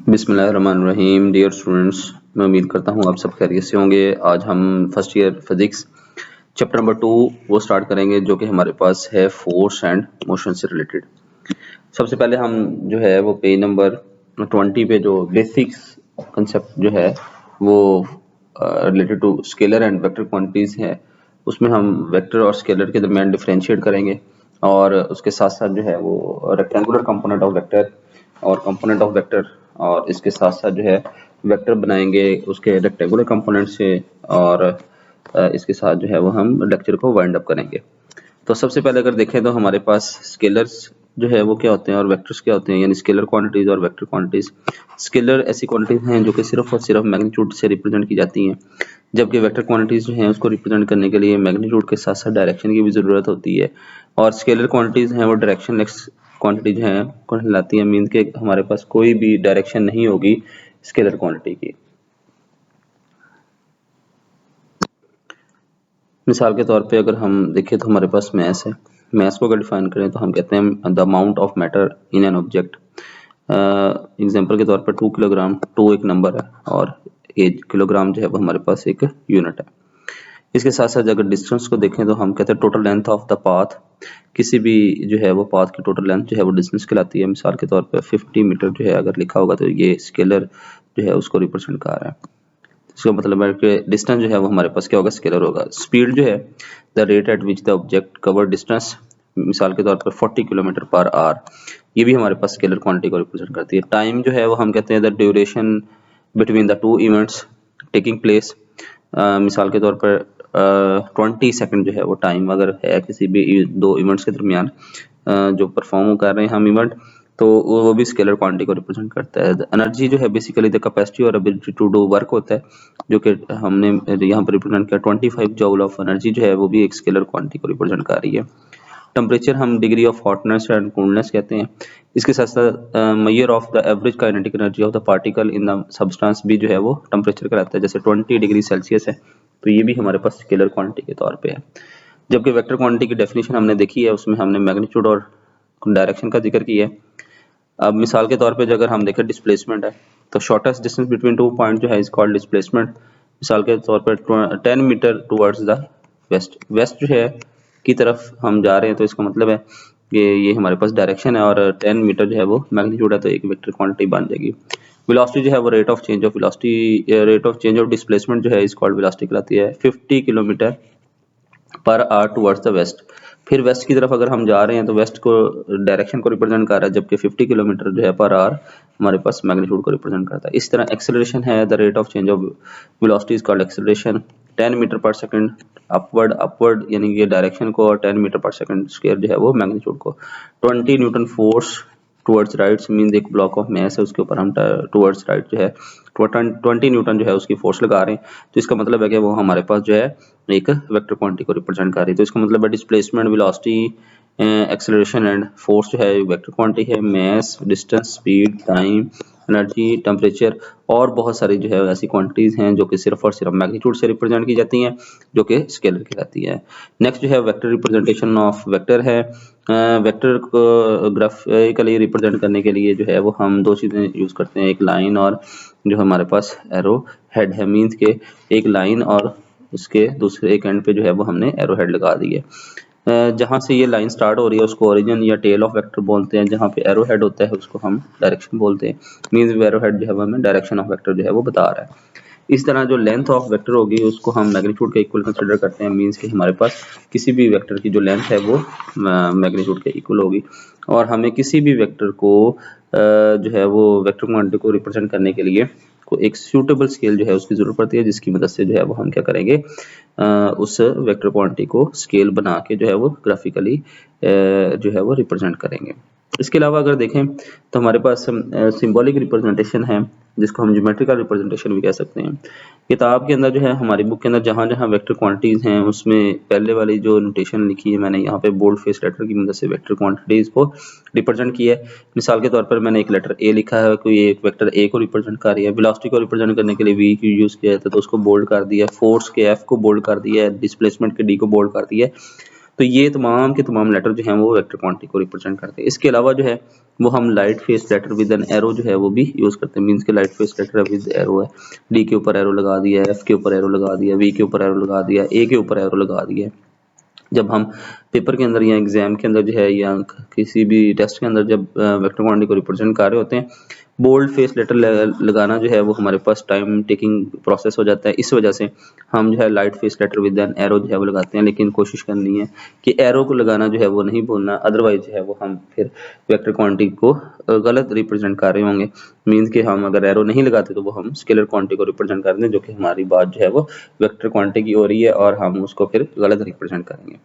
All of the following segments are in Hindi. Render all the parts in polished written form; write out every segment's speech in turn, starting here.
बिस्मिल्लाहिर्रहमानिर्रहीम। डियर स्टूडेंट्स, मैं उम्मीद करता हूँ आप सब खैरियत से होंगे। आज हम first year physics chapter number 2 वो स्टार्ट करेंगे, जो कि हमारे पास है फोर्स एंड मोशन से रिलेटेड। सबसे पहले हम जो है वो पेज नंबर 20 पे जो बेसिक्स कंसेप्ट जो है वो related to scalar and vector quantities है, उसमें हम वेक्टर और स्केलर के दरमियान डिफरेंशिएट करेंगे, और उसके साथ साथ जो है वो रेक्टेंगुलर कंपोनेंट ऑफ वेक्टर और कंपोनेंट ऑफ वेक्टर, और इसके साथ साथ जो है वेक्टर बनाएंगे उसके रेक्टेंगुलर कंपोनेंट से, और इसके साथ जो है वो हम लेक्चर को वाइंड अप करेंगे। तो सबसे पहले अगर देखें तो हमारे पास स्केलर्स जो है वो क्या होते हैं और वेक्टर्स क्या होते हैं, यानी स्केलर क्वांटिटीज और वेक्टर क्वांटिटीज। स्केलर ऐसी क्वांटिटीज हैं जो कि सिर्फ और सिर्फ मैग्नीट्यूड से रिप्रेजेंट की जाती हैं, जबकि वेक्टर क्वांटिटीज जो हैं उसको रिप्रेजेंट करने के लिए मैग्नीट्यूड के साथ साथ डायरेक्शन की भी जरूरत होती है। और स्केलर क्वांटिटीज हैं वो डायरेक्शनलेस क्वांटिटीज हैं कहलाती हैं, मीन के हमारे पास कोई भी डायरेक्शन नहीं होगी स्केलर क्वांटिटी की। मिसाल के तौर पे अगर हम देखें तो हमारे पास मैस है। मैस को अगर डिफाइन करें तो हम कहते हैं the amount of matter in an object. Example के तौर पर 2 किलोग्राम, 2 एक नंबर है और 1 किलोग्राम जो है वो हमारे पास एक यूनिट है। इसके साथ साथ अगर डिस्टेंस को देखें तो हम कहते हैं total length of the path. किसी भी जो है वो पाथ की टोटल लेंथ जो है वो डिस्टेंस कहलाती है। मिसाल के तौर पर 50 मीटर जो है अगर लिखा होगा तो ये स्केलर जो है उसको रिप्रेजेंट कर रहा है। इसका मतलब है कि डिस्टेंस जो है वो हमारे पास क्या होगा, स्केलर होगा। स्पीड जो है the rate at which the object cover distance, मिसाल के तौर पर 40 किलोमीटर पर आवर, ये भी हमारे पास स्केलर क्वांटिटी को रिप्रेजेंट करती है। टाइम जो है वो हम कहते हैं the duration between the two events taking place. मिसाल के तौर पर 20 सेकंड जो है वो टाइम अगर है किसी भी दो इवेंट्स के दरमियान जो परफॉर्म कर रहे हैं हम इवेंट, तो वो भी स्केलर क्वांटिटी को रिप्रेजेंट करता है। एनर्जी जो है बेसिकली द कैपेसिटी और एबिलिटी टू डू वर्क होता है, जो कि हमने यहाँ पर रिप्रेजेंट किया। 25 जूल ऑफ एनर्जी जो है वो भी एक स्केलर क्वांटिटी को रिप्रेजेंट कर रही है। टेम्परेचर हम degree of hotness and coldness कहते हैं। इसके साथ साथ measure of the average kinetic energy of the particle in the substance भी जो है वो टेम्परेचर कहलाता है। जैसे 20 डिग्री सेल्सियस है तो ये भी हमारे पास स्केलर क्वांटिटी के तौर पे है। जबकि वेक्टर क्वांटिटी की डेफिनेशन हमने देखी है, उसमें हमने मैग्नीट्यूड और डायरेक्शन का जिक्र किया है। अब मिसाल के तौर पे अगर हम देखें डिस्प्लेसमेंट है, तो शॉर्टेस्ट डिस्टेंस बिटवीन 2 पॉइंट जो है इज कॉल्ड डिस्प्लेसमेंट। मिसाल के तौर पर 10 metre towards the west, west जो है की तरफ हम जा रहे हैं, तो इसका मतलब है कि ये हमारे पास डायरेक्शन है, और 10 मीटर जो है वो मैग्नीट्यूड है, तो एक वेक्टर क्वांटिटी बन जाएगी। वेलोसिटी जो है वो rate of change of velocity, rate of change of displacement जो है इज कॉल्ड वेलोसिटी कहलाती है। 50 kilometre per hour towards the west. फिर वेस्ट की तरफ अगर हम जा रहे हैं तो वेस्ट को डायरेक्शन को रिप्रेजेंट कर रहा है, जबकि 50 किलोमीटर जो है पर आवर हमारे पास मैग्नीट्यूड को रिप्रेजेंट करता है। इस तरह एक्सेलरेशन है the rate of change of velocity is called acceleration. 10 metre per second upward, upward यानी कि डायरेक्शन को, और 10 मीटर पर सेकंड स्क्वायर जो है वो मैग्नीट्यूड को। 20 Newton force towards right mean एक ब्लॉक ऑफ मैस है, उसके ऊपर हम टुवर्ड्स राइट जो है 20 न्यूटन जो है उसकी फोर्स लगा रहे हैं, तो इसका मतलब है कि वो हमारे पास जो है एक वेक्टर क्वांटिटी को रिप्रेजेंट कर रही है। तो इसका मतलब है displacement, velocity, acceleration and force जो है वेक्टर क्वांटिटी है। Mass, distance, speed, time, energy, temperature और बहुत सारी जो है ऐसी क्वांटिटीज हैं जो कि सिर्फ और सिर्फ मैग्नीट्यूड से रिप्रेजेंट की जाती हैं, जो कि स्केलर कहलाती है। नेक्स्ट जो है वेक्टर रिप्रेजेंटेशन ऑफ वेक्टर है। वेक्टर को ग्राफिकली रिप्रेजेंट करने के लिए जो है वो हम दो चीज़ें यूज़ करते हैं, एक लाइन और जो हमारे पास एरो हेड है, मीन्स के एक लाइन और उसके दूसरे एक एंड पे जो है वो हमने एरो हेड लगा दी है। जहाँ से ये लाइन स्टार्ट हो रही है उसको ओरिजिन या टेल ऑफ वेक्टर बोलते हैं, जहाँ पे एरो हेड होता है उसको हम डायरेक्शन बोलते हैं। मीन्स एरो हेड जो है वो हमें डायरेक्शन ऑफ वेक्टर जो है वो बता रहा है। इस तरह जो लेंथ ऑफ वेक्टर होगी उसको हम मैग्नीट्यूड के इक्वल कंसीडर करते हैं, मीन्स कि हमारे पास किसी भी वेक्टर की जो लेंथ है वो मैग्नीट्यूड के इक्वल होगी, और हमें किसी भी वेक्टर को जो है वो वेक्टर क्वांटिटी को रिप्रेजेंट करने के लिए को एक सूटेबल स्केल जो है उसकी जरूरत पड़ती है, जिसकी मदद से जो है वो हम क्या करेंगे, उस वेक्टर क्वांटिटी को स्केल बना के जो है वो ग्राफिकली जो है वो रिप्रेजेंट करेंगे। इसके अलावा अगर देखें तो हमारे पास सिंबॉलिक रिप्रेजेंटेशन है, जिसको हम ज्योमेट्रिकल रिप्रेजेंटेशन भी कह सकते हैं। किताब के अंदर जो है, हमारी बुक के अंदर जहाँ जहाँ वेक्टर क्वांटिटीज हैं, उसमें पहले वाली जो नोटेशन लिखी है मैंने यहाँ पे बोल्ड फेस लेटर की मदद से वेक्टर क्वांटिटीज को रिप्रेजेंट किया है। मिसाल के तौर पर मैंने एक लेटर ए लिखा है, कोई एक वेक्टर ए को रिप्रेजेंट कर रही है, वेलोसिटी को रिप्रेजेंट करने के लिए वी की यूज किया जाता है तो उसको बोल्ड कर दिया, फोर्स के एफ को बोल्ड कर दिया है, डिस्प्लेसमेंट के डी को बोल्ड कर दिया है। तो ये तमाम के तमाम लेटर जो हैं वो वेक्टर क्वांटिटी को रिप्रेजेंट करते हैं। इसके अलावा जो है वो हम light face letter with an arrow जो है वो भी यूज करते हैं। मींस के light face letter with arrow है, डी के ऊपर एरो लगा दिया, एफ के ऊपर एरो लगा दिया, वी के ऊपर एरो लगा दिया, ए के ऊपर एरो लगा दिया। जब हम पेपर के अंदर या एग्जाम के अंदर जो है या किसी भी टेस्ट के अंदर जब वेक्टर क्वांटिटी को रिप्रेजेंट कर रहे होते हैं, बोल्ड फेस लेटर लगाना जो है वो हमारे पास टाइम टेकिंग प्रोसेस हो जाता है। इस वजह से हम जो है light face letter with an arrow जो है वो लगाते हैं, लेकिन कोशिश करनी है कि एरो को लगाना जो है वो नहीं भूलना, अदरवाइज जो है वो हम फिर वेक्टर क्वांटिटी को गलत रिप्रेजेंट कर रहे होंगे। मीन्स कि हम अगर एरो नहीं लगाते तो वो हम स्केलर क्वांटिटी को रिप्रेजेंट कर रहे हैं, जो कि हमारी बात जो है वो वेक्टर क्वांटिटी की हो रही है और हम उसको फिर गलत रिप्रेजेंट करेंगे।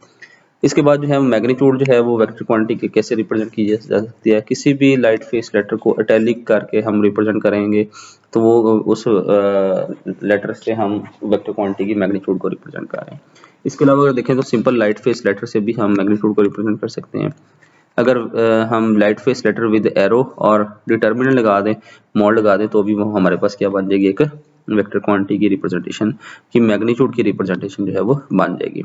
इसके बाद जो है मैग्नीट्यूड जो है वो वेक्टर क्वांटिटी के कैसे रिप्रेजेंट की जा सकती है। किसी भी लाइट फेस लेटर को इटैलिक करके हम रिप्रेजेंट करेंगे तो वो उस लेटर से हम वेक्टर क्वांटिटी की मैग्नीट्यूड को रिप्रेजेंट कर रहे हैं। इसके अलावा अगर देखें तो सिंपल लाइट फेस लेटर से भी हम मैग्नीट्यूड को रिप्रेजेंट कर सकते हैं। अगर हम light face letter with arrow और डिटर्मिनेंट लगा दें, मॉड लगा दें, तो भी वो हमारे पास क्या बन जाएगी, एक वेक्टर क्वांटिटी की रिप्रेजेंटेशन की मैग्नीट्यूड की रिप्रेजेंटेशन जो है वो बन जाएगी।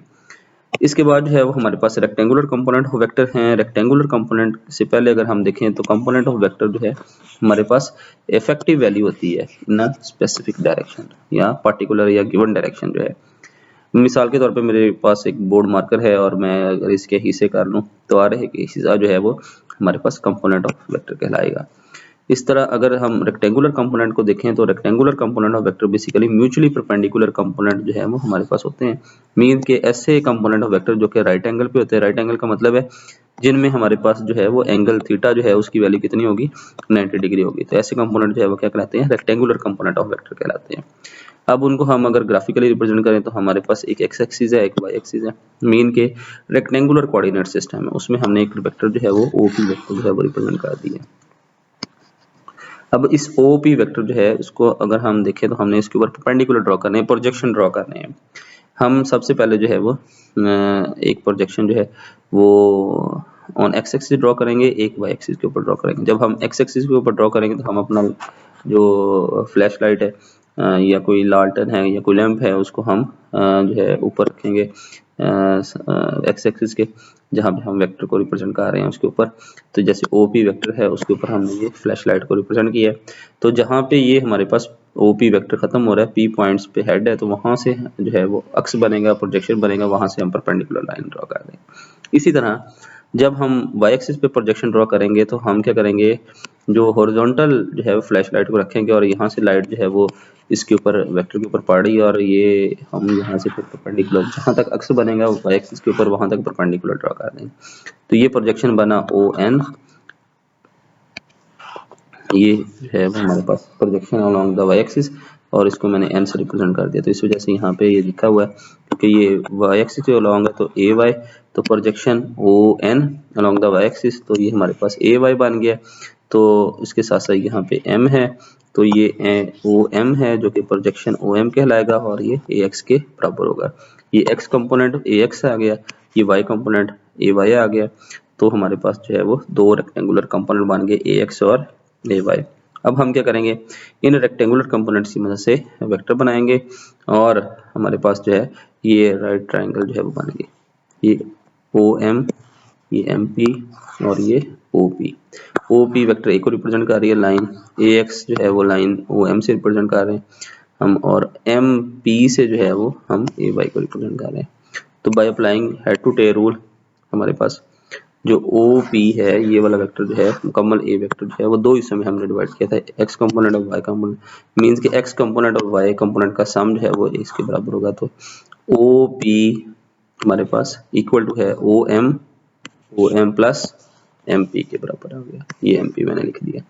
इसके बाद जो है वो हमारे पास रेक्टेंगुलर कंपोनेंट ऑफ वेक्टर हैं। रेक्टेंगुलर कंपोनेंट से पहले अगर हम देखें तो कंपोनेंट ऑफ वेक्टर जो है हमारे पास इफेक्टिव वैल्यू होती है इन स्पेसिफिक डायरेक्शन या पर्टिकुलर या गिवन डायरेक्शन जो है। मिसाल के तौर पे मेरे पास एक बोर्ड मार्कर है और मैं अगर इसके हिस्से कर लूँ तो आ रहे कि हिस्सा जो है वो हमारे पास कंपोनेंट ऑफ वेक्टर कहलाएगा। इस तरह अगर हम रेक्टेंगुलर कंपोनेंट को देखें तो rectangular component of vector basically mutually perpendicular component जो है वो हमारे पास होते हैं। मीन के ऐसे कंपोनेंट ऑफ वेक्टर जो कि राइट एंगल पे होते हैं। राइट एंगल का मतलब है जिनमें हमारे पास जो है वो एंगल थीटा जो है उसकी वैल्यू कितनी होगी, 90 डिग्री होगी। तो ऐसे कंपोनेंट जो है वो क्या कहलाते हैं, रेक्टेंगुलर कंपोनेंट ऑफ वेक्टर कहलाते हैं। अब उनको हम अगर ग्राफिकली रिप्रेजेंट करें तो हमारे पास एक एक्स एक्सिस है, एक वाई एक्सिस है। मीन के रेक्टेंगुलर कोऑर्डिनेट सिस्टम है, उसमें हमने एक वेक्टर जो है वो ओपी वेक्टर जो है वो रिप्रेजेंट कर दिया। अब इस OP वेक्टर जो है उसको अगर हम देखें तो हमने इसके ऊपर परपेंडिकुलर ड्रॉ करने हैं, प्रोजेक्शन ड्रॉ करने हैं। हम सबसे पहले जो है वो एक प्रोजेक्शन जो है वो ऑन एक्स एक्सिस ड्रॉ करेंगे, एक वाई एक्सिस के ऊपर ड्रॉ करेंगे। जब हम एक्स एक्सिस के ऊपर ड्रॉ करेंगे तो हम अपना जो फ्लैश लाइट है या कोई लालटेन है या कोई लैंप है उसको हम जो है ऊपर रखेंगे एक्स एक्सिस के, जहाँ पे हम वेक्टर को रिप्रेजेंट कर रहे हैं उसके ऊपर। तो जैसे OP वेक्टर है उसके ऊपर हमने ये फ्लैश लाइट को रिप्रेजेंट किया है। तो जहाँ पे ये हमारे पास OP वेक्टर खत्म हो रहा है, P पॉइंट्स पे हेड है, तो वहां से जो है वो अक्स बनेगा, प्रोजेक्शन बनेगा, वहां से हम परपेंडिकुलर लाइन ड्रॉ कर देंगे। इसी तरह जब हम वाई एक्सिस पे प्रोजेक्शन ड्रॉ करेंगे तो हम क्या करेंगे, जो हॉरिजॉन्टल जो है फ्लैश लाइट को रखेंगे और यहाँ से लाइट जो है वो इसके ऊपर वेक्टर के ऊपर पड़ रही है और ये हम यहाँ से फिर परपेंडिकुलर जहाँ तक अक्स बनेगा वाई एक्सिस के ऊपर वहां तक परपेंडिकुलर ड्रॉ कर देंगे। तो ये प्रोजेक्शन बना ON, ये है हमारे पास projection along the Y axis और इसको मैंने n से रिप्रेजेंट कर दिया। तो इस वजह से यहाँ पे ये लिखा हुआ है क्योंकि ये वाई एक्सिस के अलोंग है तो AY, तो projection ON along the Y axis, तो ये हमारे पास AY बन गया। तो इसके साथ साथ यहाँ पे M है तो ये OM है जो कि प्रोजेक्शन OM कहलाएगा और ये AX के बराबर होगा। ये X कंपोनेंट AX आ गया, ये Y कंपोनेंट AY आ गया। तो हमारे पास जो है वो दो रेक्टेंगुलर कंपोनेंट बन गए AX और AY। अब हम क्या करेंगे, इन रेक्टेंगुलर कंपोनेंट्स की मदद से वेक्टर बनाएंगे और हमारे पास जो है ये राइट ट्रायंगल जो है वो बन गए, ये OM, ये MP और ये OP। OP वेक्टर A को रिप्रेजेंट कर रही है, लाइन AX जो है वो लाइन OM से रिप्रेजेंट कर रहे हैं हम, और MP से जो है वो हम AY को रिप्रेजेंट कर रहे हैं। तो by applying head to tail rule हमारे पास जो OP है ये वाला वेक्टर जो है मुकम्मल A वेक्टर जो है वो दो हिस्सों में हमने डिवाइड किया था, एक्स कंपोनेंट और वाई कंपोनेंट। मींस कि एक्स कंपोनेंट और वाई कंपोनेंट का सम जो है वो इसके बराबर होगा। तो OP हमारे पास इक्वल टू है OM प्लस MP के बराबर आ गया, ये MP मैंने लिख दिया।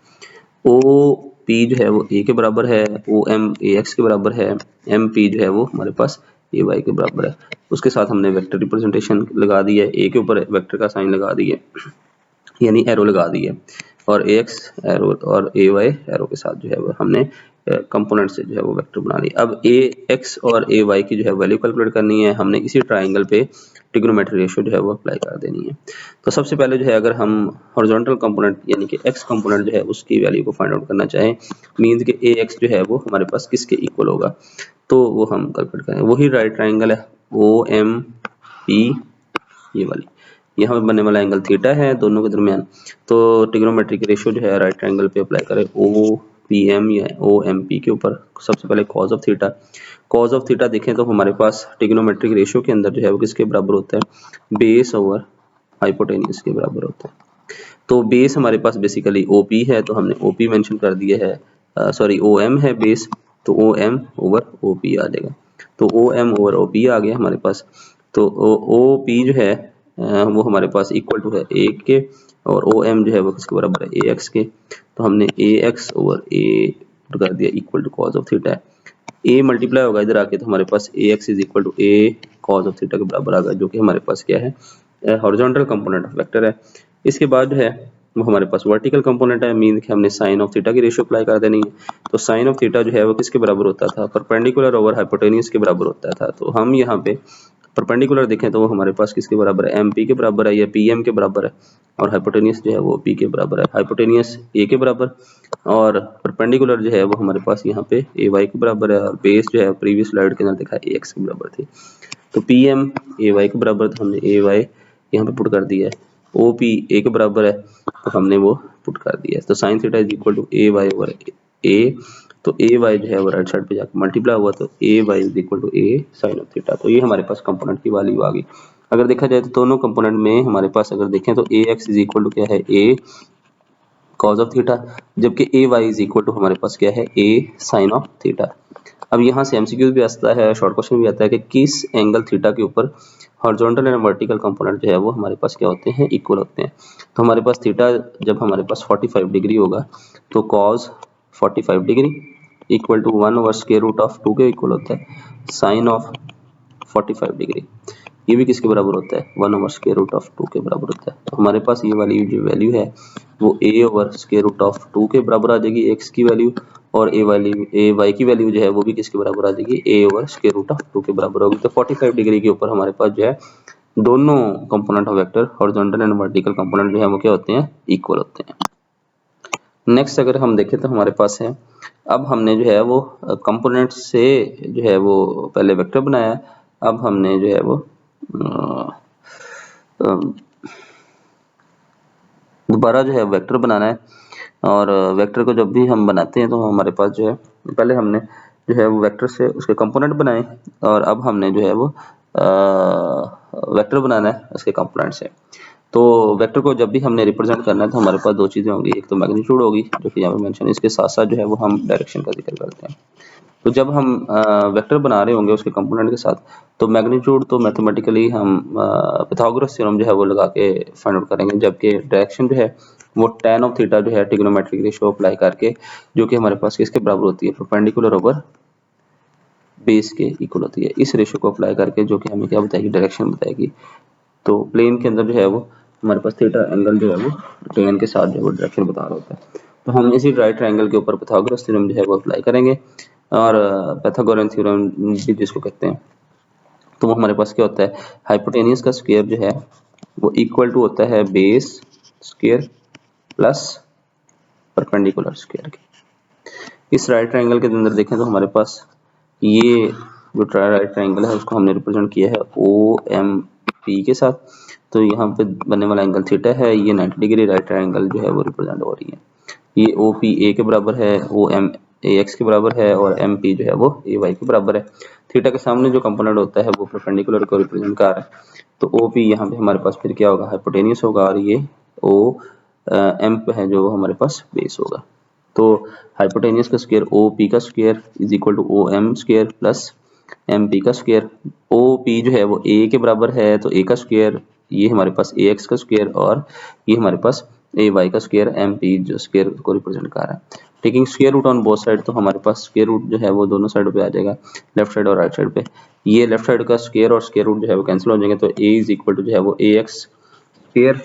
OP जो है वो A के बराबर है, OM AX के बराबर है, MP जो है वो हमारे पास AY के बराबर है। उसके साथ हमने वेक्टर रिप्रेजेंटेशन लगा दी है, A के ऊपर वेक्टर का साइन लगा दिया। यानी एरो लगा दी है, और ए एक्स एरो और ए वाई एरो के साथ जो है वो हमने कंपोनेंट से जो है वो वेक्टर बना लिया। अब ए एक्स और ए वाई की जो है वैल्यू कैलकुलेट करनी है, हमने इसी ट्राइंगल पे ट्रिग्नोमेट्री रेशियो जो है वो अप्लाई कर देनी है। तो सबसे पहले जो है अगर हम हॉरिजॉन्टल कंपोनेंट यानी कि एक्स कंपोनेंट जो है उसकी वैल्यू को फाइंड आउट करना चाहें, मीन्स कि ए एक्स जो है वो हमारे पास किसके इक्वल होगा, तो वो हम कैलकुलेट करें। वही राइट ट्राइंगल है ओ एम पी, ये वाली यहाँ पे बनने वाला एंगल थीटा है दोनों के दरमियान। तो ट्रिग्नोमेट्रिक रेशियो जो है राइट ट्रायंगल पे अप्लाई करें ओ पी एम या ओ एम पी के ऊपर। सबसे पहले cause of theta, cause of theta देखें तो हमारे पास ट्रिग्नोमेट्रिक रेशियो के अंदर जो है वो किसके बराबर होता है, बेस ओवर हाइपोटेन्यूज के बराबर होता है। तो बेस हमारे पास बेसिकली ओ पी है, तो हमने ओ पी मेंशन कर दिया है, सॉरी ओ एम है बेस, तो O M over O P आ जाएगा। तो O M over O P आ गया हमारे पास। तो ओ पी जो है वो हमारे पास इक्वल टू है ए के, और ओ एम जो है वो किसके बराबर है, ए एक्स के। तो हमने ए एक्स ओवर ए कर दिया equal to cos of theta है। ए मल्टीप्लाई होगा इधर आके, तो हमारे पास A X is equal to A cos of theta के बराबर आ गया, जो कि हमारे पास क्या है, हॉरिजॉन्टल कंपोनेंट ऑफ वेक्टर है। इसके बाद जो है वो हमारे पास वर्टिकल कंपोनेंट है, मीन कि हमने साइन ऑफ थीटा की रेशियो अप्लाई कर देनी है। तो साइन ऑफ थीटा जो है वो किसके बराबर होता था, परपेंडिकुलर ओवर हाइपोटेन्यूज के बराबर होता था। तो हम यहाँ पे परपेंडिकुलर देखें तो वो हमारे पास किसके बराबर है, एम पी के बराबर है या पी एम के बराबर है, और हाइपोटेनियस जो है वो पी के बराबर है, हाइपोटेनियस ए के बराबर, और परपेंडिकुलर जो है वो हमारे पास यहाँ पे ए वाई के बराबर है, और बेस जो है प्रीवियस स्लाइड के अंदर देखा ए एक्स के बराबर थी। तो पी एम ए वाई के बराबर, तो हमने ए वाई यहाँ पे पुट कर दिया है। ओ पी ए के बराबर है, तो हमने वो पुट कर दिया है। तो sine theta is equal to A Y over A, तो ए वाई जो है वो राइट साइड पे जाकर मल्टीप्लाई हुआ, तो A Y is equal to A sine of theta. तो ये हमारे पास कंपोनेंट की वैल्यू आ गई। अगर देखा जाए तो दोनों कंपोनेंट में हमारे पास अगर देखें तो ए एक्स इज इक्वल टू क्या है, ए कॉज ऑफ थीटा, जबकि ए वाई इज इक्वल टू हमारे पास क्या है, ए साइन ऑफ थीटा। अब यहाँ से एमसीक्यू भी आता है, शॉर्ट क्वेश्चन भी आता है कि किस एंगल थीटा के ऊपर हॉरिजॉन्टल एंड वर्टिकल कंपोनेंट जो है वो हमारे पास क्या होते हैं, इक्वल होते हैं। तो हमारे पास थीटा जब हमारे पास 45 डिग्री होगा, तो cos 45 degree equal to 1 over square root of 2 के इक्वल होता है साइन ऑफ 45 डिग्री, ये भी किसके बराबर होता है, 1 ओवर स्क्वायर रूट ऑफ 2 के बराबर होता है। तो हमारे पास ये वाली जो वैल्यू है वो a over square root of 2 के बराबर आ जाएगी x की वैल्यू, और a y की वैल्यू जो है वो भी किसके बराबर आ जाएगी, a over square root of 2 के बराबर होगी। तो 45 डिग्री के ऊपर हमारे पास जो है दोनों component of vector horizontal and vertical component जो है वो क्या होते हैं, इक्वल होते हैं। नेक्स्ट अगर हम देखें तो हमारे पास है, अब हमने जो है वो कंपोनेंट से जो है वो पहले वेक्टर बनाया, अब हमने जो है वो दोबारा जो है वेक्टर बनाना है। और वेक्टर को जब भी हम बनाते हैं तो हमारे पास जो है पहले हमने जो है वो वेक्टर से उसके कंपोनेंट बनाए, और अब हमने जो है वो वेक्टर बनाना है उसके कंपोनेंट से। तो वेक्टर को जब भी हमने रिप्रेजेंट करना है तो हमारे पास दो चीज़ें होंगी, एक तो मैग्नीट्यूड होगी जो कि यहाँ पे मेंशन है, इसके साथ साथ जो है वो हम डायरेक्शन का जिक्र करते हैं। तो जब हम वेक्टर बना रहे होंगे उसके कंपोनेंट के साथ, तो मैग्नीट्यूड तो मैथमेटिकली हम पिथागोरस थ्योरम जो है वो लगा के फाइंड आउट करेंगे, जबकि डायरेक्शन जो है वो tan ऑफ थीटा जो है ट्रिग्नोमेट्रिक रेशियो अप्लाई करके, जो कि हमारे पास किसके बराबर होती है, परपेंडिकुलर ओवर बेस के इक्वल होती है। इस रेशियो को अप्लाई करके जो कि हमें क्या बताएगी, डायरेक्शन बताएगी। तो प्लेन के अंदर जो है वो हमारे पास थीटा एंगल जो है वो प्लेन के साथ जो है वो डायरेक्शन बता रहा होता है। तो हम इसी राइट ट्रायंगल के ऊपर पिथागोरस थ्योरम जो है वो अप्लाई करेंगे, और पाइथागोरियन थ्योरम भी जिसको कहते हैं। तो वो हमारे पास क्या होता है, हाइपोटेनियस का स्क्वायर जो है वो इक्वल टू होता है base square plus perpendicular square के। इस राइट ट्रायंगल के अंदर देखें तो हमारे पास ये जो राइट ट्रायंगल है उसको हमने रिप्रेजेंट किया है ओ एम पी के साथ। तो यहाँ पे बनने वाला एंगल थीटा है, ये 90 डिग्री राइट ट्रायंगल जो है वो रिप्रेजेंट हो रही है। ये ओ पी ए के बराबर है, ओ एम ए एक्स के बराबर है, और एम पी जो है वो ए वाई के बराबर है। थीटा के सामने जो कंपोनेंट होता है वो परपेंडिकुलर को रिप्रेजेंट कर रहा है। तो ओ पी यहाँ पे हमारे पास फिर क्या होगा, हाइपोटेनियस होगा, और ये ओ एम है जो हमारे पास बेस होगा। तो हाइपोटेनियस का स्क्वायर ओ पी का square is equal to O M square plus M P का स्क्वायर। ओ पी जो है वो ए के बराबर है, तो ए का स्क्वायर ये हमारे पास ए एक्स का स्क्वायर, और ये हमारे पास ए वाई का स्क्वायर, एम पी जो स्क्वायर को रिप्रेजेंट कर रहा है। Taking square root on both side, तो हमारे पास स्क्वायर रूट जो है वो दोनों साइड पे आ जाएगा, लेफ्ट साइड और राइट साइड पे। ये लेफ्ट साइड का स्क्वायर और स्क्वायर रूट जो है वो कैंसिल हो जाएंगे, तो ए इज इक्वल टू जो है वो ए एक्स स्क्वायर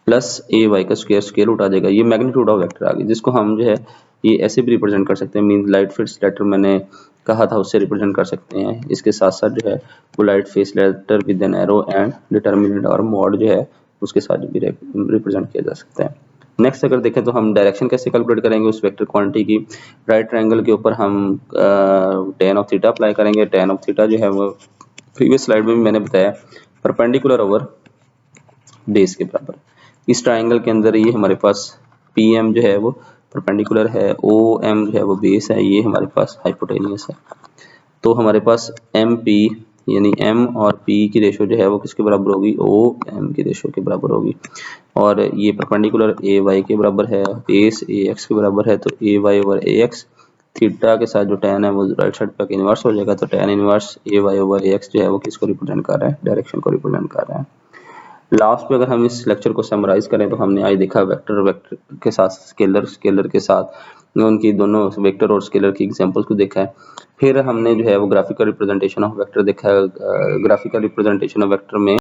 प्लस ए वाई का स्क्वायर रूट आ जाएगा। ये मैग्नीट्यूड ऑफ वेक्टर आ गई, जिसको हम जो है ये ऐसे भी रिप्रेजेंट कर सकते हैं, मीन लाइट फेस लेटर मैंने कहा था उससे रिप्रेजेंट कर सकते हैं। इसके साथ साथ जो है वो light face letter with an arrow and determinant और मॉड जो है उसके साथ भी रिप्रेजेंट किया जा सकता है। नेक्स्ट अगर देखें तो हम डायरेक्शन कैसे कैलकुलेट करेंगे उस वेक्टर क्वांटिटी की। राइट ट्रायंगल के ऊपर हम tan ऑफ थीटा अप्लाई करेंगे। tan ऑफ थीटा जो है वो प्रीवियस स्लाइड में भी मैंने बताया परपेंडिकुलर ओवर बेस के बराबर। इस ट्रायंगल के अंदर ये हमारे पास पी एम जो है वो परपेंडिकुलर है, ओ एम जो है वो बेस है, ये हमारे पास हाइपोटेनियस है। तो हमारे पास एम पी यानी एम और पी की रेशो जो है वो किसके बराबर होगी, ओ एम की रेशो के बराबर होगी। और ये परपेंडिकुलर ए वाई के बराबर है, बेस ए एक्स के बराबर है, तो A Y over A x, theta के साथ जो tan है वो राइट साइड पर इनवर्स हो जाएगा। तो tan इनवर्स ए वाई ओवर ए एक्स जो है वो किसको रिप्रेजेंट कर रहा है, डायरेक्शन को रिप्रेजेंट कर रहा है। लास्ट में अगर हम इस लेक्चर को समराइज करें तो हमने आज देखा वेक्टर के साथ स्केलर के साथ उनकी दोनों वेक्टर और स्केलर की एग्जांपल्स को देखा है। फिर हमने जो है वो ग्राफिकल रिप्रेजेंटेशन ऑफ वेक्टर देखा है। ग्राफिकल रिप्रेजेंटेशन ऑफ वेक्टर में